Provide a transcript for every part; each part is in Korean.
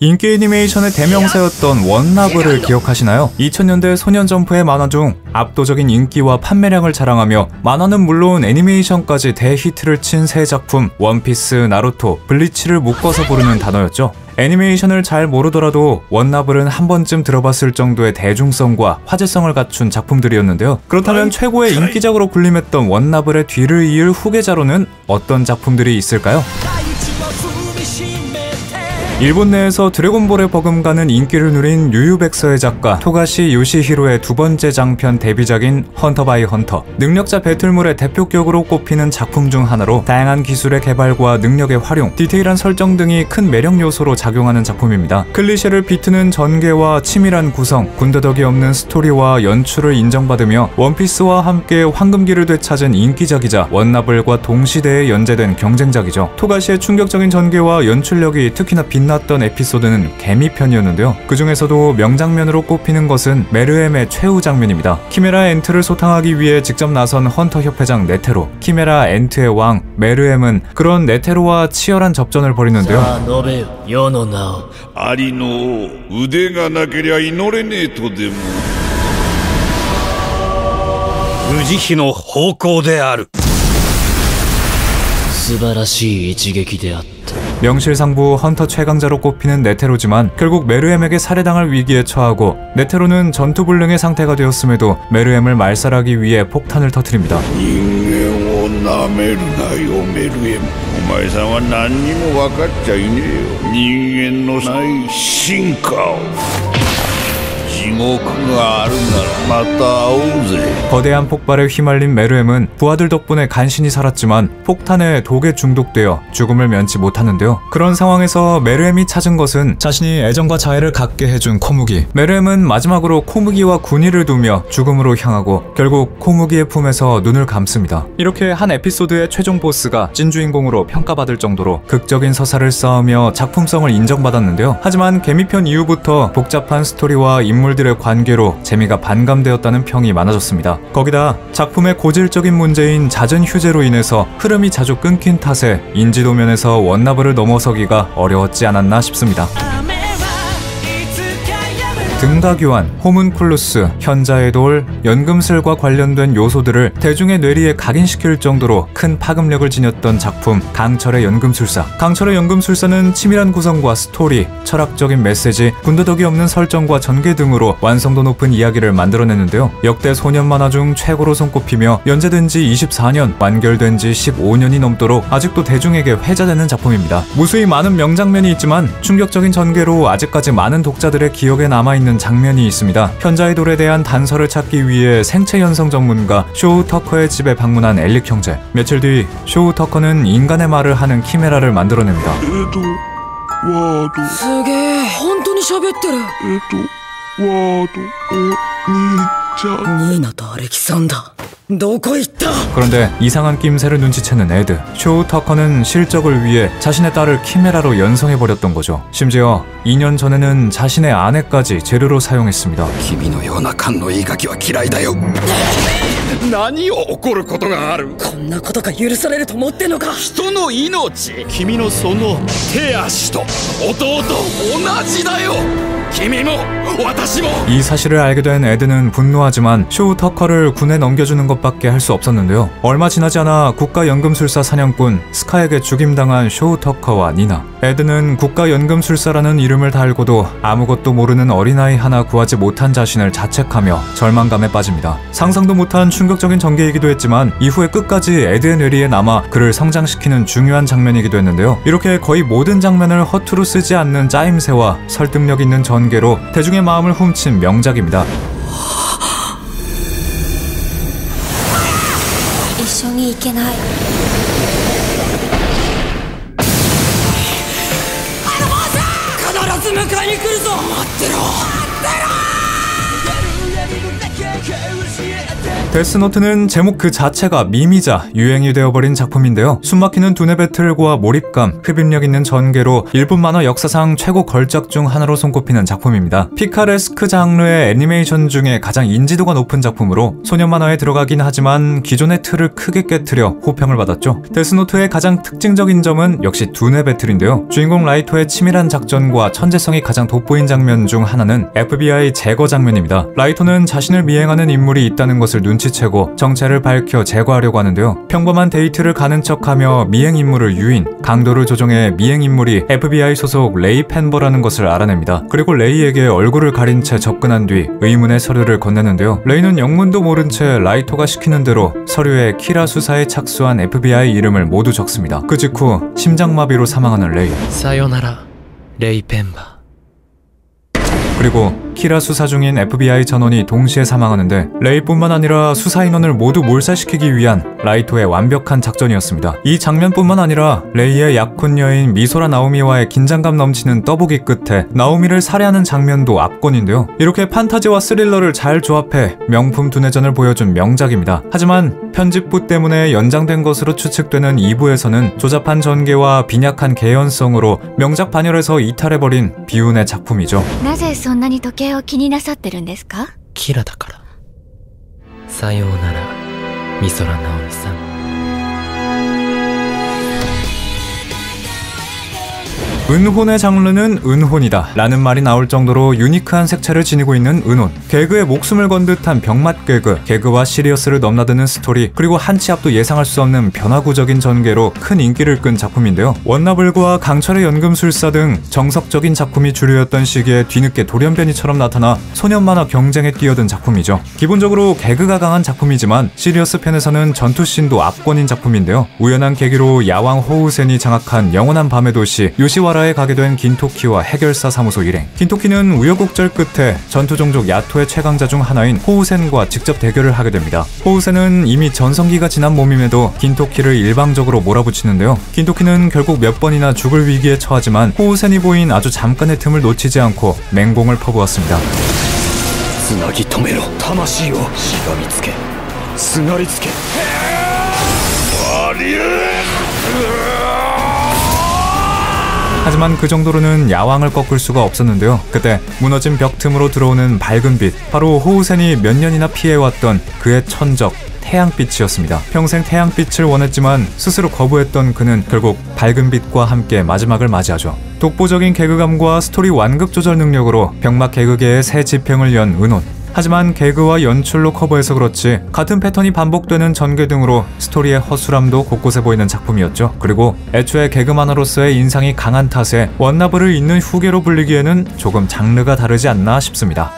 인기 애니메이션의 대명사였던 원나블을 기억하시나요? 2000년대 소년점프의 만화 중 압도적인 인기와 판매량을 자랑하며 만화는 물론 애니메이션까지 대히트를 친 세 작품 원피스, 나루토, 블리치를 묶어서 부르는 단어였죠. 애니메이션을 잘 모르더라도 원나블은 한 번쯤 들어봤을 정도의 대중성과 화제성을 갖춘 작품들이었는데요. 그렇다면 최고의 인기작으로 군림했던 원나블의 뒤를 이을 후계자로는 어떤 작품들이 있을까요? 일본 내에서 드래곤볼에 버금가는 인기를 누린 유유백서의 작가 토가시 요시히로의 두 번째 장편 데뷔작인 헌터 바이 헌터, 능력자 배틀물의 대표격으로 꼽히는 작품 중 하나로 다양한 기술의 개발과 능력의 활용, 디테일한 설정 등이 큰 매력 요소로 작용하는 작품입니다. 클리셰를 비트는 전개와 치밀한 구성, 군더더기 없는 스토리와 연출을 인정받으며 원피스와 함께 황금기를 되찾은 인기작이자 원나블과 동시대에 연재된 경쟁작이죠. 토가시의 충격적인 전개와 연출력이 특히나 빛났던 에피소드는 개미편이었는데요. 그 중에서도 명장면으로 꼽히는 것은 메르엠의 최후 장면입니다. 키메라 엔트를 소탕하기 위해 직접 나선 헌터 협회장 네테로, 키메라 엔트의 왕 메르엠은 그런 네테로와 치열한 접전을 벌이는데요. 아리노 우대가 나케랴 이노레네 토데모 우지히의方向である 수바라시 이지게기되었다. 명실상부 헌터 최강자로 꼽히는 네테로지만 결국 메르엠에게 살해당할 위기에 처하고 네테로는 전투불능의 상태가 되었음에도 메르엠을 말살하기 위해 폭탄을 터뜨립니다. 人間を舐めるなよメルエム。お前さんは何にも分かっちゃいねえよ。人間のない進化を。地獄があるならまた会おうぜ。 거대한 폭발에 휘말린 메르엠은 부하들 덕분에 간신히 살았지만 폭탄에 독에 중독되어 죽음을 면치 못하는데요. 그런 상황에서 메르엠이 찾은 것은 자신이 애정과 자애를 갖게 해준 코무기. 메르엠은 마지막으로 코무기와 군의를 두며 죽음으로 향하고 결국 코무기의 품에서 눈을 감습니다. 이렇게 한 에피소드의 최종 보스가 찐주인공으로 평가받을 정도로 극적인 서사를 쌓으며 작품성을 인정받았는데요. 하지만 개미편 이후부터 복잡한 스토리와 인물들의 관계로 재미가 반감되었다는 평이 많아졌습니다. 거기다 작품의 고질적인 문제인 잦은 휴재로 인해서 흐름이 자주 끊긴 탓에 인지도 면에서 원나블을 넘어서기가 어려웠지 않았나 싶습니다. 등가교환, 호문쿨루스, 현자의 돌, 연금술과 관련된 요소들을 대중의 뇌리에 각인시킬 정도로 큰 파급력을 지녔던 작품 강철의 연금술사. 강철의 연금술사는 치밀한 구성과 스토리, 철학적인 메시지, 군더더기 없는 설정과 전개 등으로 완성도 높은 이야기를 만들어냈는데요. 역대 소년 만화 중 최고로 손꼽히며 연재된 지 24년, 완결된 지 15년이 넘도록 아직도 대중에게 회자되는 작품입니다. 무수히 많은 명장면이 있지만 충격적인 전개로 아직까지 많은 독자들의 기억에 남아있는 장면이 있습니다. 현자의 돌에 대한 단서를 찾기 위해 생체 연성 전문가 쇼우 터커의 집에 방문한 엘릭 형제. 며칠 뒤 쇼우 터커는 인간의 말을 하는 키메라를 만들어냅니다. すげえ、本当に喋ってる。ニーナとアレキサンダーどこ行った? 그런데 이상한 낌새를 눈치채는 에드. 쇼우 터커는 실적을 위해 자신의 딸을 키메라로 연성해버렸던 거죠. 심지어 2년 전에는 자신의 아내까지 재료로 사용했습니다. 君のような勘のいいガキは嫌いだよ。何を起こることがある。こんなことが許されると思ってんのか。人の命、君のその手足と弟同じだよ。君も私も。 이 사실을 알게 된 에드는 분노하지만 쇼우 터커를 군에 넘겨주는 것밖에 할 수 없었는데요. 얼마 지나지 않아 국가연금술사 사냥꾼 스카에게 죽임당한 쇼우 터커와 니나. 에드는 국가연금술사라는 이름을 달고도 아무것도 모르는 어린아이 하나 구하지 못한 자신을 자책하며 절망감에 빠집니다. 상상도 못한 충격적인 전개이기도 했지만 이후에 끝까지 에드의 뇌리에 남아 그를 성장시키는 중요한 장면이기도 했는데요. 이렇게 거의 모든 장면을 허투루 쓰지 않는 짜임새와 설득력 있는 전개로 대중의 마음을 훔친 명작입니다. 一緒に行けない。必ず迎えに来るぞ。待ってろ。 데스노트는 제목 그 자체가 밈이자 유행이 되어버린 작품인데요. 숨막히는 두뇌 배틀과 몰입감, 흡입력 있는 전개로 일본 만화 역사상 최고 걸작 중 하나로 손꼽히는 작품입니다. 피카레스크 장르의 애니메이션 중에 가장 인지도가 높은 작품으로 소년 만화에 들어가긴 하지만 기존의 틀을 크게 깨트려 호평을 받았죠. 데스노트의 가장 특징적인 점은 역시 두뇌 배틀인데요. 주인공 라이토의 치밀한 작전과 천재성이 가장 돋보인 장면 중 하나는 FBI 제거 장면입니다. 라이토는 자신을 미행하는 인물이 있다는 것을 눈치채고 정체를 밝혀 제거하려고 하는데요. 평범한 데이트를 가는 척하며 미행 인물을 유인, 강도를 조종해 미행 인물이 FBI 소속 레이 펜버라는 것을 알아냅니다. 그리고 레이에게 얼굴을 가린 채 접근한 뒤 의문의 서류를 건네는데요. 레이는 영문도 모른 채 라이토가 시키는 대로 서류에 키라 수사에 착수한 FBI 이름을 모두 적습니다. 그 직후 심장마비로 사망하는 레이. 사요나라 레이 펜버. 그리고 키라 수사 중인 FBI 전원이 동시에 사망하는데 레이뿐만 아니라 수사 인원을 모두 몰살시키기 위한 라이토의 완벽한 작전이었습니다. 이 장면뿐만 아니라 레이의 약혼 여인 미소라 나오미와의 긴장감 넘치는 떠보기 끝에 나오미를 살해하는 장면도 압권인데요. 이렇게 판타지와 스릴러를 잘 조합해 명품 두뇌전을 보여준 명작입니다. 하지만 편집부 때문에 연장된 것으로 추측되는 2부에서는 조잡한 전개와 빈약한 개연성으로 명작 반열에서 이탈해버린 비운의 작품이죠. なぜそんなに時計を気になさってるんですか？キラだから。さようなら美空直美さん。 은혼의 장르는 은혼이다 라는 말이 나올 정도로 유니크한 색채를 지니고 있는 은혼. 개그에 목숨을 건 듯한 병맛 개그, 개그와 시리어스를 넘나드는 스토리, 그리고 한치 앞도 예상할 수 없는 변화구적인 전개로 큰 인기를 끈 작품인데요. 원나블과 강철의 연금술사 등 정석적인 작품이 주류였던 시기에 뒤늦게 돌연변이처럼 나타나 소년 만화 경쟁에 뛰어든 작품이죠. 기본적으로 개그가 강한 작품이지만 시리어스 편에서는 전투씬도 압권인 작품인데요. 우연한 계기로 야왕 호우센이 장악한 영원한 밤의 도시 요시와라에 가게 된 긴토키와 해결사 사무소 일행. 긴토키는 우여곡절 끝에 전투 종족 야토의 최강자 중 하나인 호우센과 직접 대결을 하게 됩니다. 호우센은 이미 전성기가 지난 몸임에도 긴토키를 일방적으로 몰아붙이는데요. 긴토키는 결국 몇 번이나 죽을 위기에 처하지만 호우센이 보인 아주 잠깐의 틈을 놓치지 않고 맹공을 퍼부었습니다. つなぎ止めろ魂をしがみつけすがりつけ 하지만 그 정도로는 야왕을 꺾을 수가 없었는데요. 그때 무너진 벽 틈으로 들어오는 밝은 빛, 바로 호우센이 몇 년이나 피해왔던 그의 천적 태양빛이었습니다. 평생 태양빛을 원했지만 스스로 거부했던 그는 결국 밝은 빛과 함께 마지막을 맞이하죠. 독보적인 개그감과 스토리 완급 조절 능력으로 병맛 개그계의 새 지평을 연 은혼. 하지만 개그와 연출로 커버해서 그렇지 같은 패턴이 반복되는 전개 등으로 스토리의 허술함도 곳곳에 보이는 작품이었죠. 그리고 애초에 개그 만화로서의 인상이 강한 탓에 원나블을 잇는 후계로 불리기에는 조금 장르가 다르지 않나 싶습니다.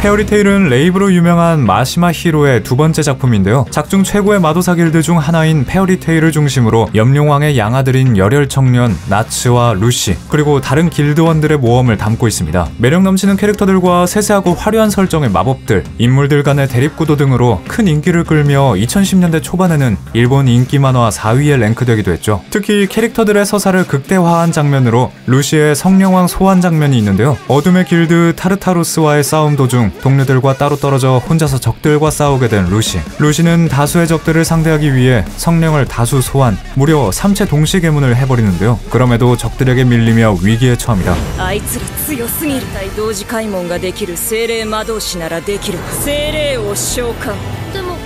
페어리테일은 레이브로 유명한 마시마 히로의 두 번째 작품인데요. 작중 최고의 마도사 길드 중 하나인 페어리테일을 중심으로 염룡왕의 양아들인 열혈 청년 나츠와 루시, 그리고 다른 길드원들의 모험을 담고 있습니다. 매력 넘치는 캐릭터들과 세세하고 화려한 설정의 마법들, 인물들 간의 대립구도 등으로 큰 인기를 끌며 2010년대 초반에는 일본 인기 만화 4위에 랭크되기도 했죠. 특히 캐릭터들의 서사를 극대화한 장면으로 루시의 성령왕 소환 장면이 있는데요. 어둠의 길드 타르타루스와의 싸움 도중 동료들과 따로 떨어져 혼자서 적들과 싸우게 된 루시. 루시는 다수의 적들을 상대하기 위해 성령을 다수 소환, 무려 3채 동시 개문을 해버리는데요. 그럼에도 적들에게 밀리며 위기에 처합니다. あいつら強すぎる。同時開門ができる精霊魔導士ならできる。精霊を召喚。でも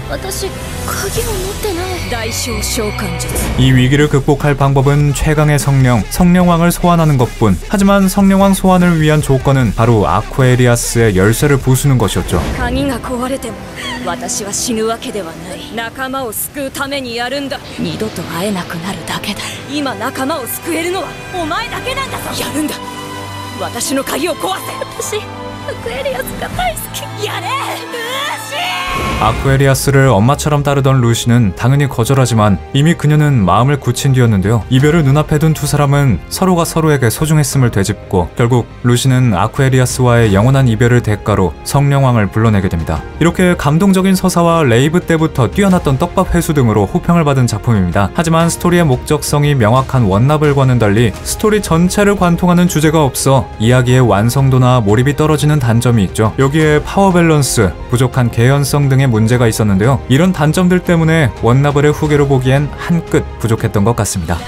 私鍵を持ってない。大小召喚術。 이 위기를 극복할 방법은 최강의 성령, 성령왕을 소환하는 것뿐. 하지만 성령왕 소환을 위한 조건은 바로 아쿠에리아스의 열쇠를 부수는 것이었죠. 鍵が壊れても私は死ぬわけではない。仲間を救うためにやるんだ。二度と会えなくなるだけだ。今仲間を救えるのはお前だけなんだぞ。やるんだ。私の鍵を壊せ。私アクエリアスが大好き。やれルーシー。 아쿠에리아스를 엄마처럼 따르던 루시는 당연히 거절하지만 이미 그녀는 마음을 굳힌 뒤였는데요. 이별을 눈앞에 둔 두 사람은 서로가 서로에게 소중했음을 되짚고 결국 루시는 아쿠에리아스와의 영원한 이별을 대가로 성령왕을 불러내게 됩니다. 이렇게 감동적인 서사와 레이브 때부터 뛰어났던 떡밥 회수 등으로 호평을 받은 작품입니다. 하지만 스토리의 목적성이 명확한 원나블과는 달리 스토리 전체를 관통하는 주제가 없어 이야기의 완성도나 몰입이 떨어지는 떨어지는 단점이 있죠. 여기에 파워 밸런스, 부족한 개연성 등의 문제가 있었는데요. 이런 단점들 때문에 원나블의 후계로 보기엔 한 끗 부족했던 것 같습니다.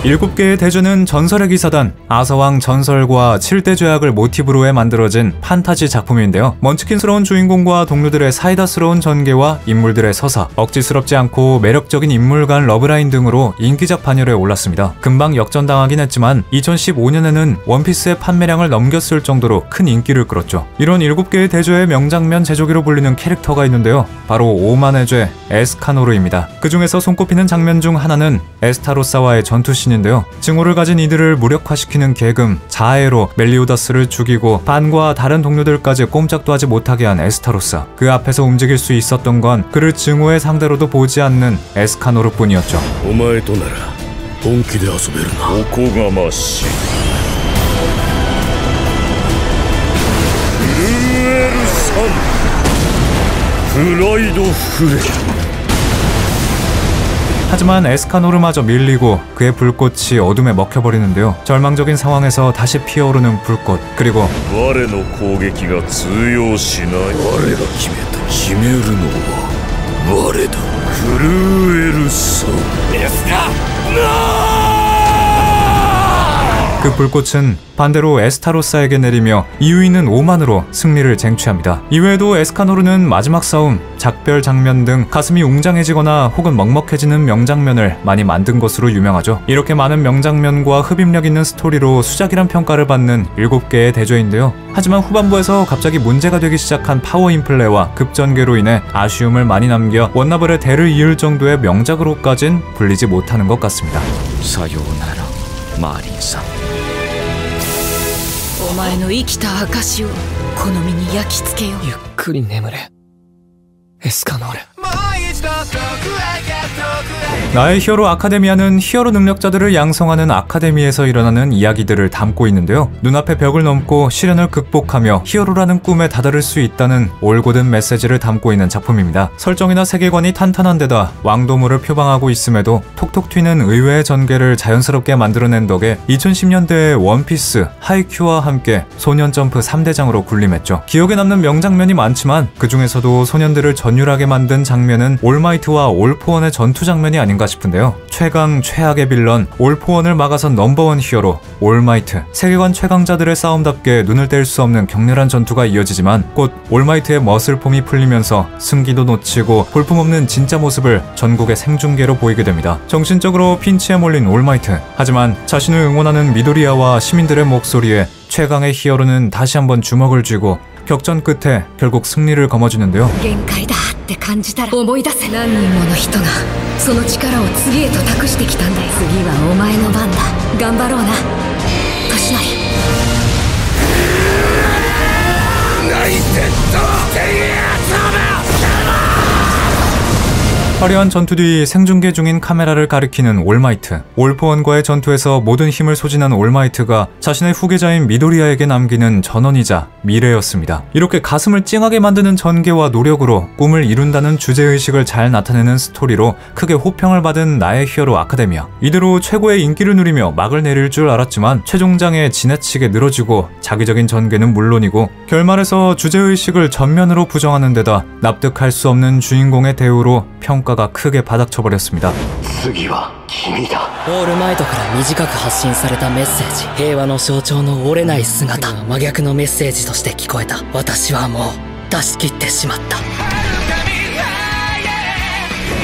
7개의 대주는 전설의 기사단, 아서왕 전설과 7대 죄악을 모티브로 해 만들어진 판타지 작품인데요. 먼치킨스러운 주인공과 동료들의 사이다스러운 전개와 인물들의 서사, 억지스럽지 않고 매력적인 인물 간 러브라인 등으로 인기작 반열에 올랐습니다. 금방 역전당하긴 했지만 2015년에는 원피스의 판매량을 넘겼을 정도로 큰 인기를 끌었죠. 이런 7개의 대죄의 명장면 제조기로 불리는 캐릭터가 있는데요. 바로 오만의 죄, 에스카노르입니다. 그 중에서 손꼽히는 장면 중 하나는 에스타로사와의 전투씬인데요. 증오를 가진 이들을 무력화시키는 계금 자해로 멜리오다스를 죽이고 반과 다른 동료들까지 꼼짝도 하지 못하게 한 에스타로사. 그 앞에서 움직일 수 있었던 건 그를 증오의 상대로도 보지 않는 에스카노르뿐이었죠. お前となら本気で遊べるな。おこがましい。震えるサン、プライドフレ。 하지만 에스카노르마저 밀리고 그의 불꽃이 어둠에 먹혀버리는데요. 절망적인 상황에서 다시 피어오르는 불꽃, 그리고 我の攻撃が通用しない。我が決めた。決めるのは我だ。震えるサン。エスカノー！ 그 불꽃은 반대로 에스타로사에게 내리며 이유 있는 오만으로 승리를 쟁취합니다. 이외에도 에스카노르는 마지막 싸움, 작별 장면 등 가슴이 웅장해지거나 혹은 먹먹해지는 명장면을 많이 만든 것으로 유명하죠. 이렇게 많은 명장면과 흡입력 있는 스토리로 수작이란 평가를 받는 7개의 대죄인데요. 하지만 후반부에서 갑자기 문제가 되기 시작한 파워 인플레와 급전개로 인해 아쉬움을 많이 남겨 원나블의 대를 이을 정도의 명작으로까진 불리지 못하는 것 같습니다. さようならマーリンさん。お前の生きた証をこの身に焼き付けよう。ゆっくり眠れエスカノール。 나의 히어로 아카데미아는 히어로 능력자들을 양성하는 아카데미에서 일어나는 이야기들을 담고 있는데요. 눈앞의 벽을 넘고 시련을 극복하며 히어로라는 꿈에 다다를 수 있다는 올곧은 메시지를 담고 있는 작품입니다. 설정이나 세계관이 탄탄한 데다 왕도물을 표방하고 있음에도 톡톡 튀는 의외의 전개를 자연스럽게 만들어낸 덕에 2010년대의 원피스, 하이큐와 함께 소년점프 3대장으로 군림했죠. 기억에 남는 명장면이 많지만 그 중에서도 소년들을 전율하게 만든 장면은 올마이트와 올포원의 전투 장면이 아닌가 싶은데요. 최강 최악의 빌런 올포원을 막아선 넘버원 히어로 올마이트. 세계관 최강자들의 싸움답게 눈을 뗄 수 없는 격렬한 전투가 이어지지만 곧 올마이트의 머슬폼이 풀리면서 승기도 놓치고 볼품없는 진짜 모습을 전국의 생중계로 보이게 됩니다. 정신적으로 핀치에 몰린 올마이트. 하지만 자신을 응원하는 미도리아와 시민들의 목소리에 최강의 히어로는 다시 한번 주먹을 쥐고 격전 끝에 결국 승리를 거머쥐는데요. 限界だって感じたら思い出せ。何人もの人がその力を次へと託してきたんだよ。次はお前の番だ。頑張ろうな年成。泣いてどうしていいやつだ。 화려한 전투 뒤 생중계 중인 카메라를 가리키는 올마이트. 올포원과의 전투에서 모든 힘을 소진한 올마이트가 자신의 후계자인 미도리아에게 남기는 전언이자 미래였습니다. 이렇게 가슴을 찡하게 만드는 전개와 노력으로 꿈을 이룬다는 주제의식을 잘 나타내는 스토리로 크게 호평을 받은 나의 히어로 아카데미아. 이대로 최고의 인기를 누리며 막을 내릴 줄 알았지만 최종장에 지나치게 늘어지고 자기적인 전개는 물론이고 결말에서 주제의식을 전면으로 부정하는 데다 납득할 수 없는 주인공의 대우로 평가가 크게 바닥쳐버렸습니다. 次は君だ。オールマイトから短く発信されたメッセージ。平和の象徴の折れない姿。真逆のメッセージとして聞こえた。私はもう出し切ってしまった。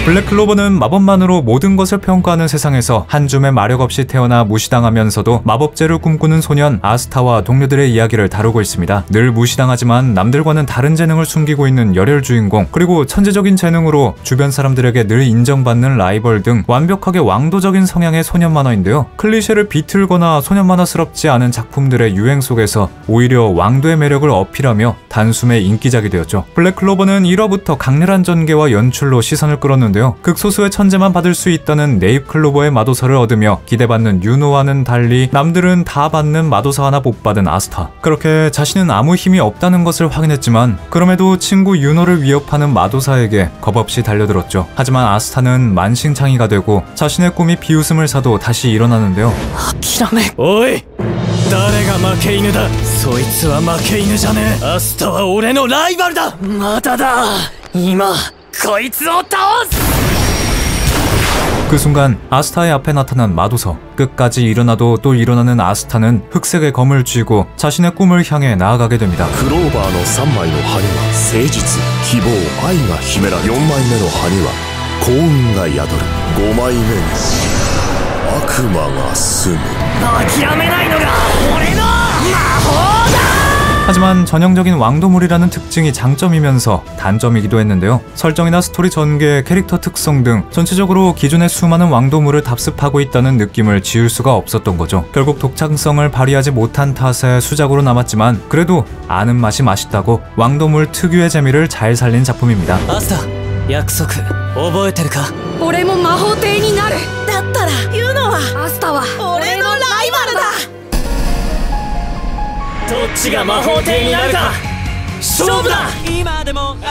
블랙클로버는 마법만으로 모든 것을 평가하는 세상에서 한 줌의 마력 없이 태어나 무시당하면서도 마법제를 꿈꾸는 소년 아스타와 동료들의 이야기를 다루고 있습니다. 늘 무시당하지만 남들과는 다른 재능을 숨기고 있는 열혈 주인공, 그리고 천재적인 재능으로 주변 사람들에게 늘 인정받는 라이벌 등 완벽하게 왕도적인 성향의 소년 만화인데요. 클리셰를 비틀거나 소년 만화스럽지 않은 작품들의 유행 속에서 오히려 왕도의 매력을 어필하며 단숨에 인기작이 되었죠. 블랙클로버는 1화부터 강렬한 전개와 연출로 시선을 끌었는데 극소수의 천재만 받을 수 있다는 네잎클로버의 마도사를 얻으며 기대받는 유노와는 달리 남들은 다 받는 마도사 하나 못 받은 아스타. 그렇게 자신은 아무 힘이 없다는 것을 확인했지만 그럼에도 친구 유노를 위협하는 마도사에게 겁없이 달려들었죠. 하지만 아스타는 만신창이가 되고 자신의 꿈이 비웃음을 사도 다시 일어나는데요. 諦め。おい誰が負け犬だ。そいつは負け犬じゃねえ。アスタは俺のライバルだ。まただ。今こいつを倒す。 그 순간 아스타의 앞에 나타난 마도서. 끝까지 일어나도 또 일어나는 아스타는 흑색의 검을 쥐고 자신의 꿈을 향해 나아가게 됩니다. クローバーの3枚の葉には誠実、希望、愛が秘められ、4枚目の葉には幸運が宿る、5枚目に悪魔が住む。諦めないのが俺の魔法だ。 하지만 전형적인 왕도물이라는 특징이 장점이면서 단점이기도 했는데요. 설정이나 스토리 전개, 캐릭터 특성 등 전체적으로 기존의 수많은 왕도물을 답습하고 있다는 느낌을 지울 수가 없었던 거죠. 결국 독창성을 발휘하지 못한 탓에 수작으로 남았지만 그래도 아는 맛이 맛있다고 왕도물 특유의 재미를 잘 살린 작품입니다. アスタ、約束覚えてるか。俺も魔法帝になる。だったら言うのはアスタは俺のライバルだ。 どっちが魔法帝になるか勝負だ。今でも青が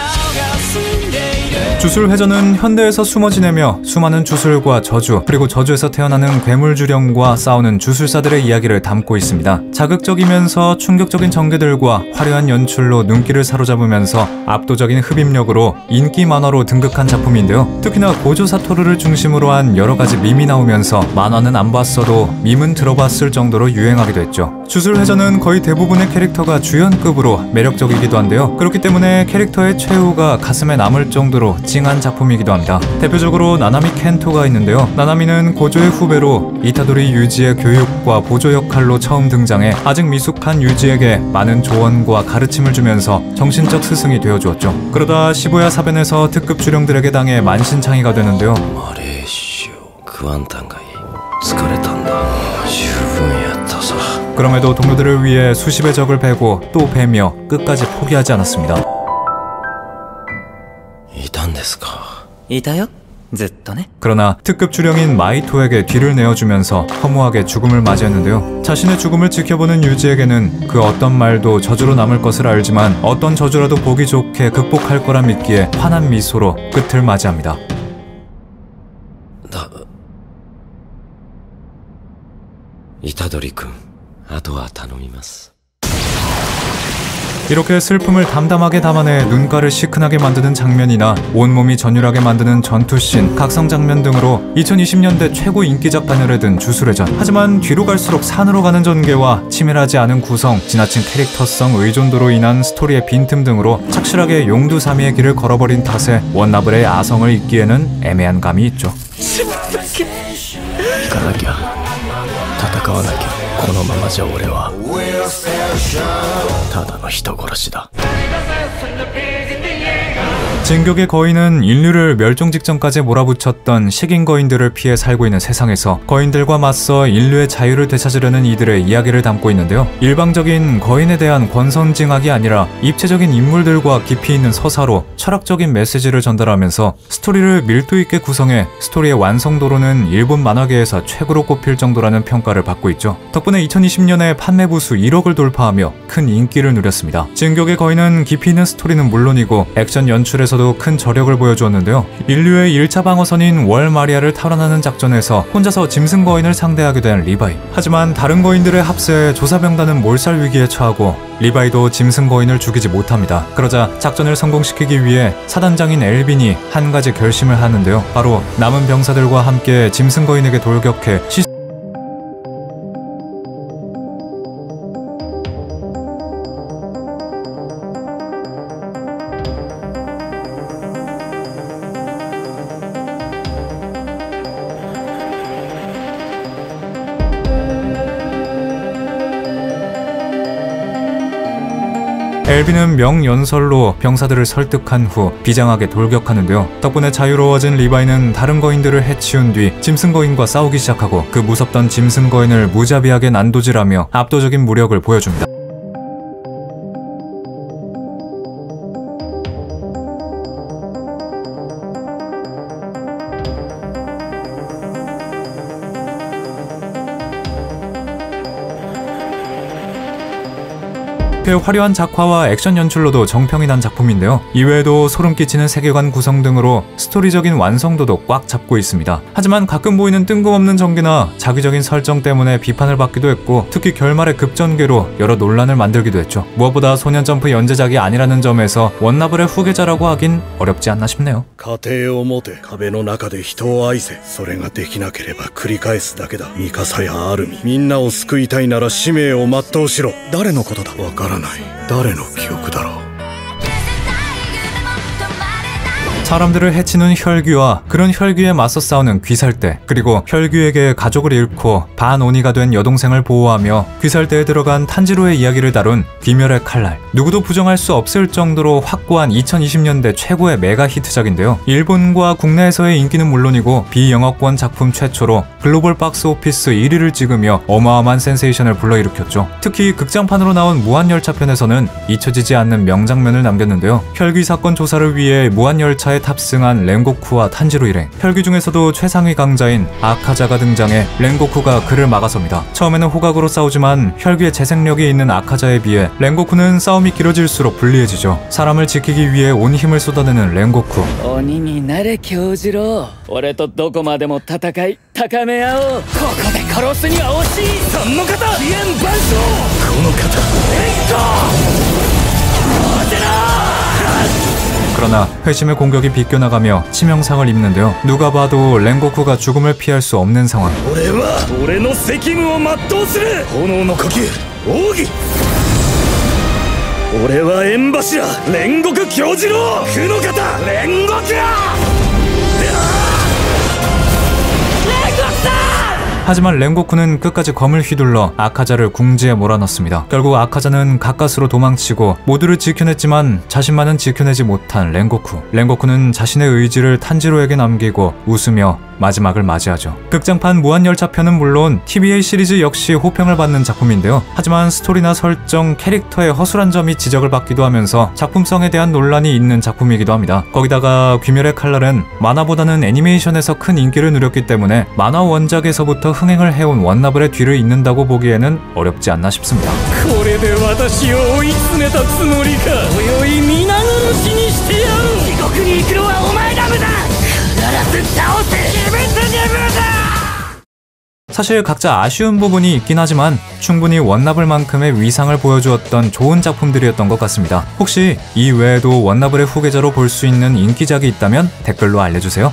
澄んでいる。 주술회전은 현대에서 숨어 지내며 수많은 주술과 저주, 그리고 저주에서 태어나는 괴물주령과 싸우는 주술사들의 이야기를 담고 있습니다. 자극적이면서 충격적인 전개들과 화려한 연출로 눈길을 사로잡으면서 압도적인 흡입력으로 인기 만화로 등극한 작품인데요. 특히나 고조 사토루를 중심으로 한 여러가지 밈이 나오면서 만화는 안 봤어도 밈은 들어봤을 정도로 유행하기도 했죠. 주술회전은 거의 대부분의 캐릭터가 주연급으로 매력적이기도 한데요. 그렇기 때문에 캐릭터의 최후가 가슴에 남을 정도로 찡한 작품이기도 합니다. 대표적으로 나나미 켄토가 있는데요. 나나미는 고조의 후배로 이타도리 유지의 교육과 보조 역할로 처음 등장해 아직 미숙한 유지에게 많은 조언과 가르침을 주면서 정신적 스승이 되어주었죠. 그러다 시부야 사변에서 특급 주령들에게 당해 만신창이가 되는데요. 그럼에도 동료들을 위해 수십의 적을 베고 또 베며 끝까지 포기하지 않았습니다. いたよ、ずっとね。 그러나 특급 주령인 마이토에게 뒤를 내어주면서 허무하게 죽음을 맞이했는데요. 자신의 죽음을 지켜보는 유지에게는 그 어떤 말도 저주로 남을 것을 알지만 어떤 저주라도 보기 좋게 극복할 거라 믿기에 환한 미소로 끝을 맞이합니다. 이타도리-kun, あとは頼みます. 이렇게 슬픔을 담담하게 담아내 눈가를 시큰하게 만드는 장면이나 온몸이 전율하게 만드는 전투씬, 각성 장면 등으로 2020년대 최고 인기작 반열에 든 주술회전. 하지만 뒤로 갈수록 산으로 가는 전개와 치밀하지 않은 구성, 지나친 캐릭터성 의존도로 인한 스토리의 빈틈 등으로 착실하게 용두사미의 길을 걸어버린 탓에 원나블의 아성을 잇기에는 애매한 감이 있죠. 行かなきゃ、戦わなきゃ、このままじゃ俺はただの人殺しだ。 진격의 거인은 인류를 멸종 직전까지 몰아붙였던 식인 거인들을 피해 살고 있는 세상에서 거인들과 맞서 인류의 자유를 되찾으려는 이들의 이야기를 담고 있는데요. 일방적인 거인에 대한 권선징악이 아니라 입체적인 인물들과 깊이 있는 서사로 철학적인 메시지를 전달하면서 스토리를 밀도 있게 구성해 스토리의 완성도로는 일본 만화계에서 최고로 꼽힐 정도라는 평가를 받고 있죠. 덕분에 2020년에 판매 부수 1억을 돌파하며 큰 인기를 누렸습니다. 진격의 거인은 깊이 있는 스토리는 물론이고 액션 연출에서도 큰 저력을 보여주었는데요. 인류의 1차 방어선인 월마리아를 탈환하는 작전에서 혼자서 짐승 거인을 상대하게 된 리바이. 하지만 다른 거인들의 합세에 조사병단은 몰살 위기에 처하고 리바이도 짐승 거인을 죽이지 못합니다. 그러자 작전을 성공시키기 위해 사단장인 엘빈이 한 가지 결심을 하는데요. 바로 남은 병사들과 함께 짐승 거인에게 돌격해 엘빈은 명연설로 병사들을 설득한 후 비장하게 돌격하는데요. 덕분에 자유로워진 리바이는 다른 거인들을 해치운 뒤 짐승 거인과 싸우기 시작하고 그 무섭던 짐승 거인을 무자비하게 난도질하며 압도적인 무력을 보여줍니다. 꽤 화려한 작화와 액션 연출로도 정평이 난 작품인데요. 이외에도 소름 끼치는 세계관 구성 등으로 스토리적인 완성도도 꽉 잡고 있습니다. 하지만 가끔 보이는 뜬금없는 전개나 자기적인 설정 때문에 비판을 받기도 했고, 특히 결말의 급전개로 여러 논란을 만들기도 했죠. 무엇보다 소년점프 연재작이 아니라는 점에서 원나블의 후계자라고 하긴 어렵지 않나 싶네요. 家庭を持て壁の中で人を愛せそれができなければ繰り返すだけだミカサやアルミみんなを救いたいなら使命を全うしろ誰のことだわからない誰の記憶だろう 사람들을 해치는 혈귀와 그런 혈귀에 맞서 싸우는 귀살대, 그리고 혈귀에게 가족을 잃고 반오니가 된 여동생을 보호하며 귀살대에 들어간 탄지로의 이야기를 다룬 귀멸의 칼날. 누구도 부정할 수 없을 정도로 확고한 2020년대 최고의 메가 히트작인데요. 일본과 국내에서의 인기는 물론이고 비영어권 작품 최초로 글로벌 박스 오피스 1위를 찍으며 어마어마한 센세이션을 불러일으켰죠. 특히 극장판으로 나온 무한열차편에서는 잊혀지지 않는 명장면을 남겼는데요. 혈귀 사건 조사를 위해 무한열차에 탑승한 렌고쿠와 탄지로 일행. 혈귀 중에서도 최상위 강자인 아카자가 등장해 렌고쿠가 그를 막아섭니다. 처음에는 호각으로 싸우지만 혈귀의 재생력이 있는 아카자에 비해 렌고쿠는 싸움이 길어질수록 불리해지죠. 사람을 지키기 위해 온 힘을 쏟아내는 렌고쿠. 鬼になれ京次郎俺とどこまでも戦い高め合おうここで殺すには惜しいその方飛燕万象この方그러나 회심의 공격이 비껴나가며 치명상을 입는데요. 누가 봐도 렌고쿠가 죽음을 피할 수 없는 상황. 俺は俺の責務を全うする炎の呼吸奥義俺は縁柱煉獄教次郎苦の方煉獄하지만 렌고쿠는 끝까지 검을 휘둘러 아카자를 궁지에 몰아넣습니다. 결국 아카자는 가까스로 도망치고 모두를 지켜냈지만 자신만은 지켜내지 못한 렌고쿠. 렌고쿠는 자신의 의지를 탄지로에게 남기고 웃으며 마지막을 맞이하죠. 극장판 무한열차편은 물론 TVA 시리즈 역시 호평을 받는 작품인데요. 하지만 스토리나 설정, 캐릭터의 허술한 점이 지적을 받기도 하면서 작품성에 대한 논란이 있는 작품이기도 합니다. 거기다가 귀멸의 칼날은 만화보다는 애니메이션에서 큰 인기를 누렸기 때문에 만화 원작에서부터 흥행을 해온 원나블의 뒤를 잇는다고 보기에는 어렵지 않나 싶습니다. これで私を追い詰めたつもりか今宵皆殺しにしてやる地獄に行くのはお前らだ必ず倒せ自分で自分だ 사실 각자 아쉬운 부분이 있긴 하지만 충분히 원나블만큼의 위상을 보여주었던 좋은 작품들이었던 것 같습니다. 혹시 이 외에도 원나블의 후계자로 볼 수 있는 인기작이 있다면 댓글로 알려주세요.